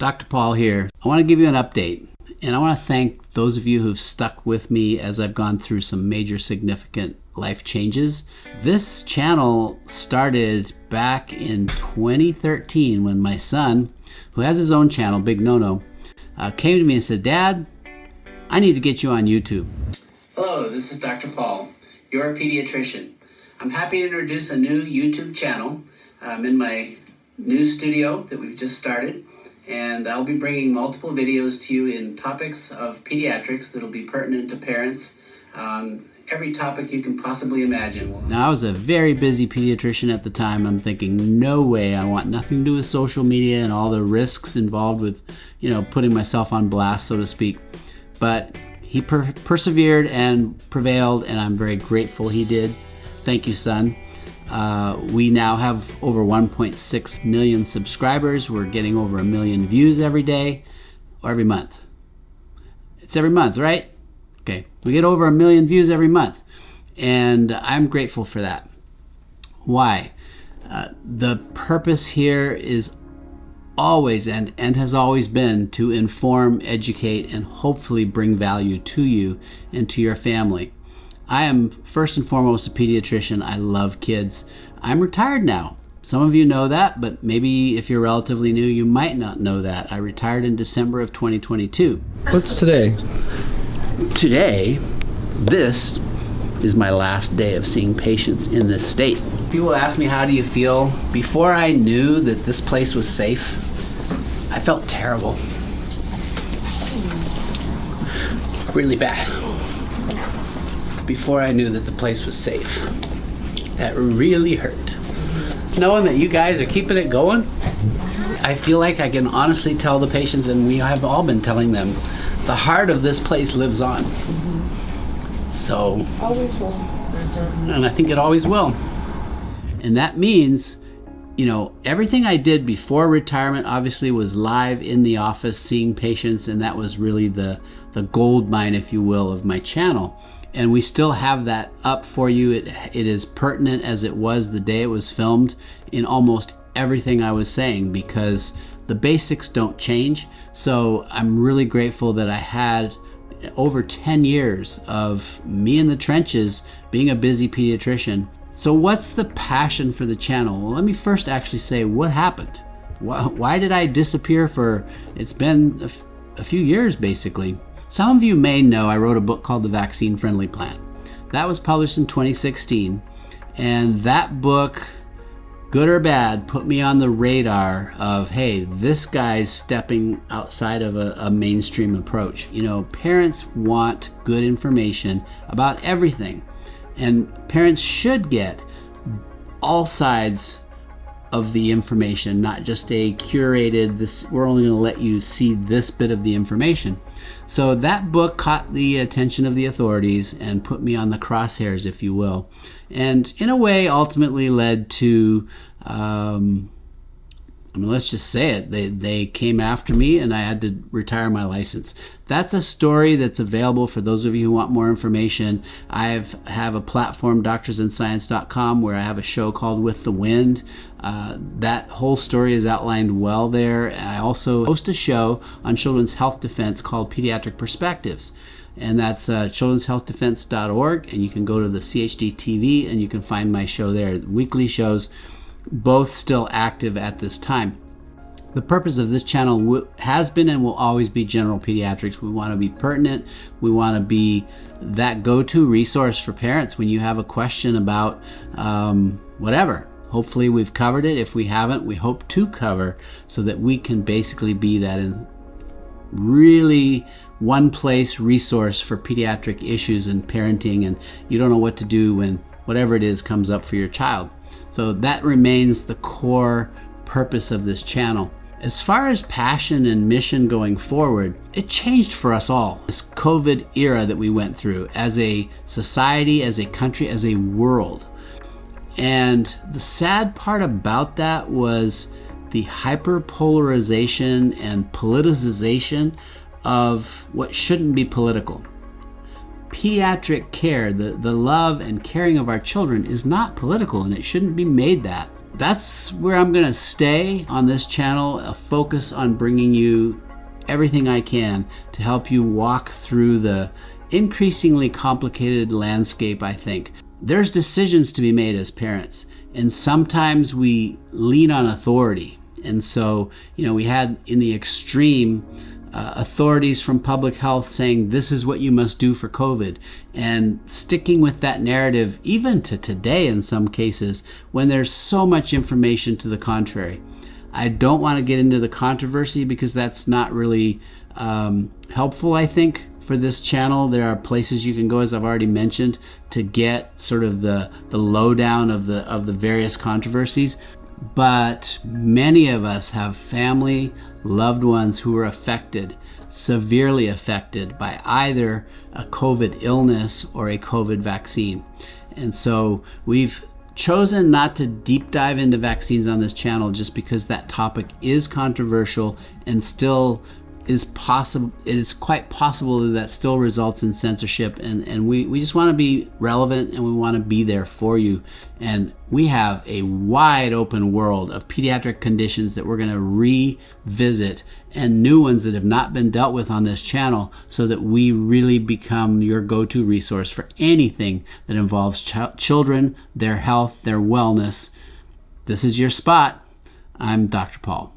Dr. Paul here. I want to give you an update, and I want to thank those of you who've stuck with me as I've gone through some major significant life changes. This channel started back in 2013 when my son, who has his own channel, Big No-No, came to me and said, "Dad, I need to get you on YouTube." Hello, this is Dr. Paul, your pediatrician. I'm happy to introduce a new YouTube channel. I'm in my new studio that we've just started, and I'll be bringing multiple videos to you in topics of pediatrics that'll be pertinent to parents. Every topic you can possibly imagine. Now, I was a very busy pediatrician at the time. I'm thinking, no way, I want nothing to do with social media and all the risks involved with, putting myself on blast, so to speak. But he persevered and prevailed, and I'm very grateful he did. Thank you, son. We now have over 1.6 million subscribers. We're getting over 1 million views every day or every month. It's every month, right? Okay, we get over 1 million views every month, and I'm grateful for that. Why? The purpose here is always and has always been to inform, educate, and hopefully bring value to you and to your family. I am first and foremost a pediatrician. I love kids. I'm retired now. Some of you know that, but maybe if you're relatively new, you might not know that. I retired in December of 2022. What's today? Today, this is my last day of seeing patients in this state. People ask me, how do you feel? Before I knew that this place was safe, I felt terrible. Really bad. Before I knew that the place was safe. That really hurt. Knowing that you guys are keeping it going, I feel like I can honestly tell the patients, and we have all been telling them, the heart of this place lives on. So, always will. And I think it always will. And that means, everything I did before retirement obviously was live in the office seeing patients, and that was really the gold mine, if you will, of my channel. And we still have that up for you. It is pertinent as it was the day it was filmed in almost everything I was saying, because the basics don't change. So I'm really grateful that I had over 10 years of me in the trenches being a busy pediatrician. So what's the passion for the channel? Well, let me first actually say what happened. Why did I disappear for, it's been a few years basically. Some of you may know I wrote a book called The Vaccine Friendly Plan. That was published in 2016, and that book, good or bad, put me on the radar of, hey, this guy's stepping outside of a mainstream approach. Parents want good information about everything, and parents should get all sides of the information, not just a curated, we're only going to let you see this bit of the information. So that book caught the attention of the authorities and put me on the crosshairs, if you will, and in a way ultimately led to, let's just say it, they came after me and I had to retire my license. That's a story that's available for those of you who want more information. I have a platform, doctorsandscience.com, where I have a show called With the Wind. That whole story is outlined well there. I also host a show on children's health defense called Pediatric Perspectives, and that's children'shealthdefense.org, and you can go to the CHD TV and you can find my show there. Weekly shows, both still active at this time. The purpose of this channel has been and will always be general pediatrics. We want to be pertinent. We want to be that go-to resource for parents when you have a question about whatever. Hopefully we've covered it. If we haven't, we hope to cover, so that we can basically be that in really one-place resource for pediatric issues and parenting, and you don't know what to do when whatever it is comes up for your child. So that remains the core purpose of this channel. As far as passion and mission going forward, it changed for us all. This COVID era that we went through as a society, as a country, as a world. And the sad part about that was the hyperpolarization and politicization of what shouldn't be political. Pediatric care, the love and caring of our children, is not political, and it shouldn't be made that. that's where I'm going to stay on this channel, a focus on bringing you everything I can to help you walk through the increasingly complicated landscape, I think. There's decisions to be made as parents, and sometimes we lean on authority. And so, we had in the extreme authorities from public health saying this is what you must do for COVID, and sticking with that narrative even to today in some cases when there's so much information to the contrary. I don't want to get into the controversy because that's not really helpful, I think, for this channel. There are places you can go, as I've already mentioned, to get sort of the lowdown of the various controversies. But many of us have family, loved ones who are affected, severely affected by either a COVID illness or a COVID vaccine. And so we've chosen not to deep dive into vaccines on this channel just because that topic is controversial and still is possible. It is quite possible that still results in censorship, and we just want to be relevant, and we want to be there for you. And we have a wide open world of pediatric conditions that we're going to revisit, and new ones that have not been dealt with on this channel, so that we really become your go-to resource for anything that involves children, their health, their wellness. This is your spot. I'm Dr. Paul.